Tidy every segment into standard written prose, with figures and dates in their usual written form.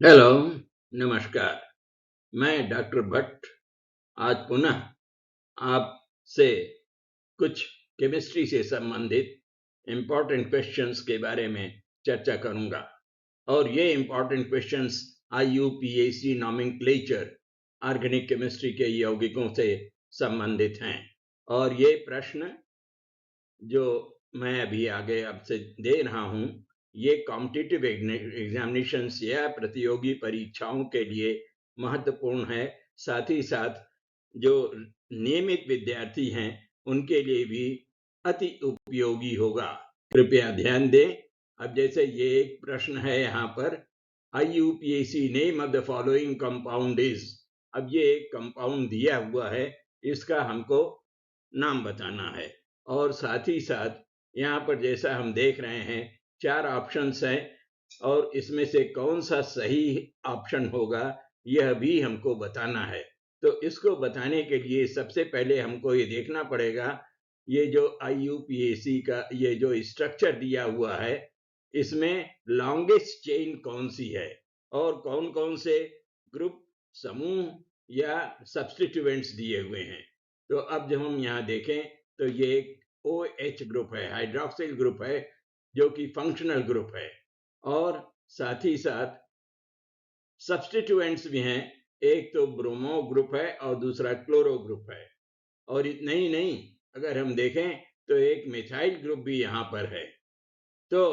Hello, नमस्कार। मैं doctor Bhatt आज पुनः आपसे कुछ केमिस्ट्री से संबंधित इम्पोर्टेंट क्वेश्चंस के बारे में चर्चा करूंगा और ये important questions IUPAC nomenclature organic chemistry के यौगिकों से संबंधित हैं और ये प्रश्न जो मैं अभी आगे आपसे दे रहा हूं ये कॉम्पिटिटिव एग्जामिनेशंस या प्रतियोगी परीक्षाओं के लिए महत्वपूर्ण है। साथ ही साथ जो नियमित विद्यार्थी हैं उनके लिए भी अति उपयोगी होगा। कृपया ध्यान दें। अब जैसे ये एक प्रश्न है यहाँ पर, IUPAC name of the following compound is. अब ये एक कंपाउंड दिया हुआ है, इसका हमको नाम बताना है और साथ ही साथ यहाँ पर जैसा हम देख रहे हैं 4 ऑप्शंस हैं और इसमें से कौन सा सही ऑप्शन होगा यह भी हमको बताना है। तो इसको बताने के लिए सबसे पहले हमको ये देखना पड़ेगा ये जो IUPAC का ये जो स्ट्रक्चर दिया हुआ है इसमें लॉन्गेस्ट चेन कौन सी है और कौन कौन से ग्रुप समूह या सब्स्टिट्यूएंट्स दिए हुए हैं। तो अब जब हम यहाँ देखें तो ये एक OH ग्रुप है, हाइड्रोक्सिल ग्रुप है जो कि फंक्शनल ग्रुप है और साथ ही साथ सब्स्टिट्यूएंट्स भी हैं। एक तो ब्रोमो ग्रुप है और दूसरा क्लोरो ग्रुप है और इतना ही नहीं, अगर हम देखें तो एक मिथाइल ग्रुप भी यहाँ पर है। तो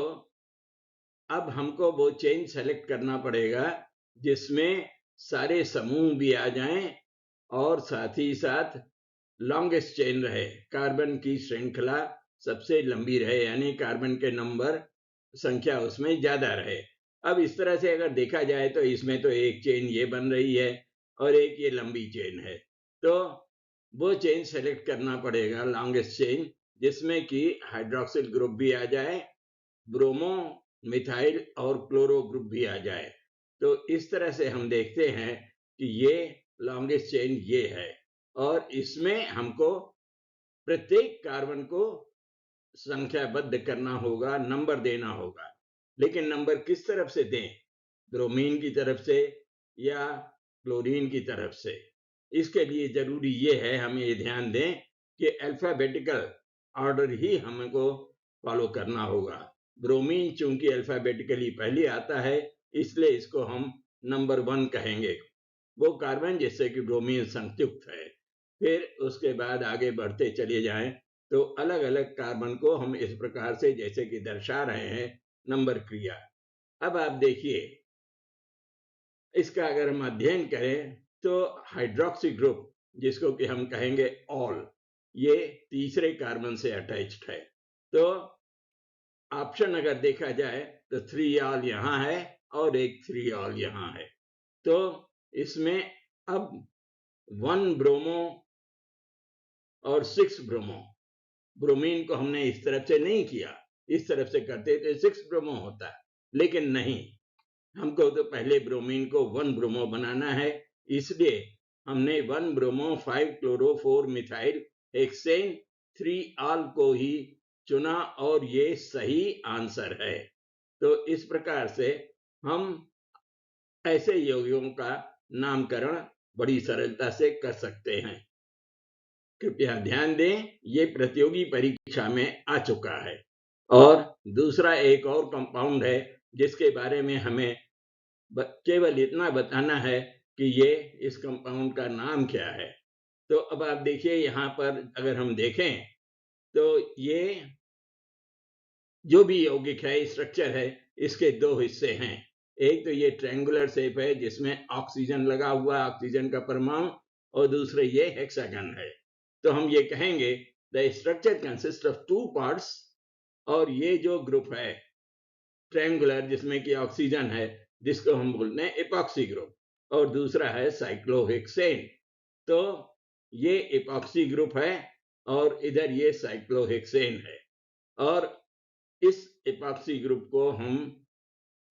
अब हमको वो चेन सेलेक्ट करना पड़ेगा जिसमें सारे समूह भी आ जाएं और साथ ही साथ लॉन्गेस्ट चेन रहे, कार्बन की श्रृंखला सबसे लंबी रहे, यानी कार्बन के नंबर संख्या उसमें ज्यादा रहे। अब इस तरह से अगर देखा जाए तो इसमें तो एक चेन ये बन रही है और एक ये लंबी चेन है, तो वो चेन सेलेक्ट करना पड़ेगा लॉन्गेस्ट चेन जिसमें कि हाइड्रोक्सिल ग्रुप भी आ जाए, ब्रोमो, मिथाइल और क्लोरो ग्रुप भी आ जाए। तो इस तरह से हम देखते हैं कि ये लॉन्गेस्ट चेन ये है और इसमें हमको प्रत्येक कार्बन को संख्याबद्ध करना होगा, नंबर देना होगा। लेकिन नंबर किस तरफ से दें, ब्रोमीन की तरफ से या क्लोरीन की तरफ से? इसके लिए जरूरी ये है हम ये ध्यान दें कि अल्फाबेटिकल ऑर्डर ही हमको फॉलो करना होगा। ब्रोमीन चूंकि अल्फाबेटिकली पहले आता है इसलिए इसको हम नंबर 1 कहेंगे, वो कार्बन जिससे कि ब्रोमीन संयुक्त है। फिर उसके बाद आगे बढ़ते चले जाएं तो अलग अलग कार्बन को हम इस प्रकार से जैसे कि दर्शा रहे हैं नंबर क्रिया। अब आप देखिए इसका अगर हम अध्ययन करें तो हाइड्रोक्सी ग्रुप जिसको कि हम कहेंगे ऑल, ये तीसरे कार्बन से अटैच्ड है। तो ऑप्शन अगर देखा जाए तो 3 ऑल यहाँ है और एक 3 ऑल यहाँ है। तो इसमें अब 1 ब्रोमो और 6 ब्रोमो, ब्रोमीन को हमने इस तरफ से नहीं किया, इस तरफ से करते तो 6 ब्रोमो होता, लेकिन नहीं, हमको तो पहले ब्रोमीन को 1 ब्रोमो बनाना है, इसलिए हमने 1 bromo 5 chloro 4 methyl hexane 3 all को ही चुना और ये सही आंसर है। तो इस प्रकार से हम ऐसे यौगिकों का नामकरण बड़ी सरलता से कर सकते हैं। कृपया ध्यान दें, ये प्रतियोगी परीक्षा में आ चुका है। और दूसरा एक और कंपाउंड है जिसके बारे में हमें केवल इतना बताना है कि ये इस कंपाउंड का नाम क्या है। तो अब आप देखिए यहाँ पर अगर हम देखें तो ये जो भी यौगिक है, स्ट्रक्चर है, इसके 2 हिस्से हैं। एक तो ये ट्रायंगुलर शेप है जिसमें ऑक्सीजन लगा हुआ, ऑक्सीजन का परमाणु, और दूसरे ये हेक्सागन है। तो हम ये कहेंगे the structure consist of 2 parts, और ये जो ग्रुप है ट्रायंगुलर जिसमें कि ऑक्सीजन है जिसको हम बोलते हैं एपॉक्सी ग्रुप, और दूसरा है साइक्लोहेक्सेन। तो ये एपॉक्सी ग्रुप है और इधर ये साइक्लोहेक्सेन है और इस एपॉक्सी ग्रुप को हम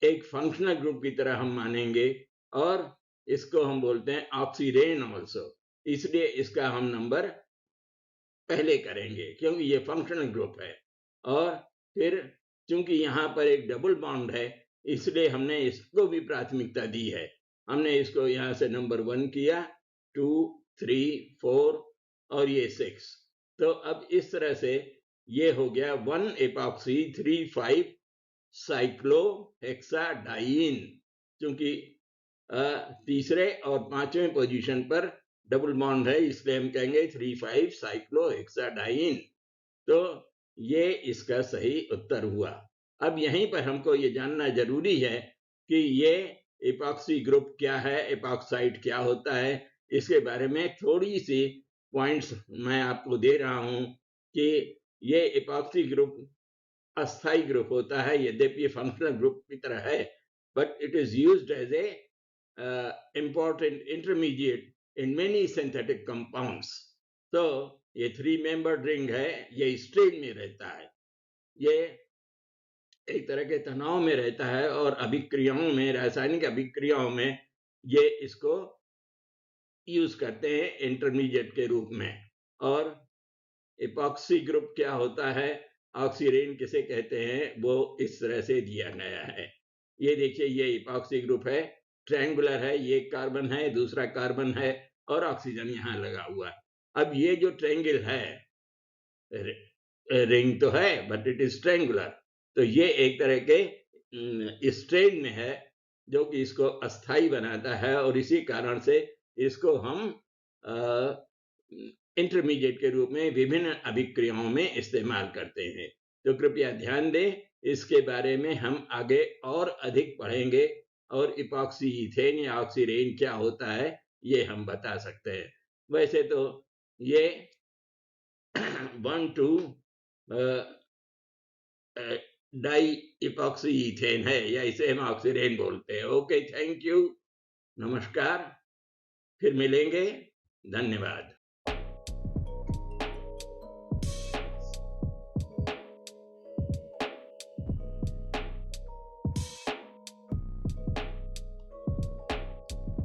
एक फंक्शनल ग्रुप की तरह हम मानेंगे और इसको हम बोलते हैं ऑक्सीडेन ऑल्सो, इसलिए इसका हम नंबर पहले करेंगे क्योंकि ये फंक्शनल ग्रुप है। और फिर चूंकि यहाँ पर एक डबल बॉन्ड है इसलिए हमने इसको भी प्राथमिकता दी है। हमने इसको यहाँ से नंबर 1 किया, 2, 3, 4 और ये 6। तो अब इस तरह से ये हो गया 1 एपॉक्सी 3,5 साइक्लोहेक्साडाइन। क्योंकि तीसरे और पांचवें पोजीशन पर डबल बॉन्ड है, इसलिए हम कहेंगे 3,5 साइक्लोहेक्साडाइन। तो ये इसका सही उत्तर हुआ। अब यहीं पर हमको ये जानना जरूरी है कि ये एपॉक्सी ग्रुप क्या है, एपॉक्साइड क्या होता है। इसके बारे में थोड़ी सी पॉइंट्स मैं आपको दे रहा हूं कि ये एपॉक्सी ग्रुप अस्थाई ग्रुप होता है, यद्यपि फंक्शनल ग्रुप की तरह है, but it is used as a important intermediate in many synthetic compounds. तो ये 3 मेंबर्ड रिंग है, ये स्ट्रेन में रहता है, ये एक तरह के तनाव में रहता है और अभिक्रियाओं में, रासायनिक अभिक्रियाओं में ये इसको यूज करते हैं इंटरमीडिएट के रूप में। और इपॉक्सी ग्रुप क्या होता है, ऑक्सीरेन किसे कहते हैं, वो इस तरह से दिया गया है। ये देखिए, ये इपॉक्सी ग्रुप है, ट्रायंगुलर है, ये कार्बन है, दूसरा कार्बन है और ऑक्सीजन यहाँ लगा हुआ है। अब ये जो ट्रायंगल है, रिंग तो है बट इट इज ट्रायंगुलर, तो ये एक तरह के स्ट्रेन में है जो कि इसको अस्थाई बनाता है और इसी कारण से इसको हम इंटरमीडिएट के रूप में विभिन्न अभिक्रियाओं में इस्तेमाल करते हैं। तो कृपया ध्यान दें, इसके बारे में हम आगे और अधिक पढ़ेंगे और इपॉक्सी इथेन या ऑक्सीरेन क्या होता है ये हम बता सकते हैं। वैसे तो ये 1,2 डाई इपॉक्सी इथेन है, या इसे हम ऑक्सीरेन बोलते हैं। ओके, थैंक यू, नमस्कार, फिर मिलेंगे, धन्यवाद।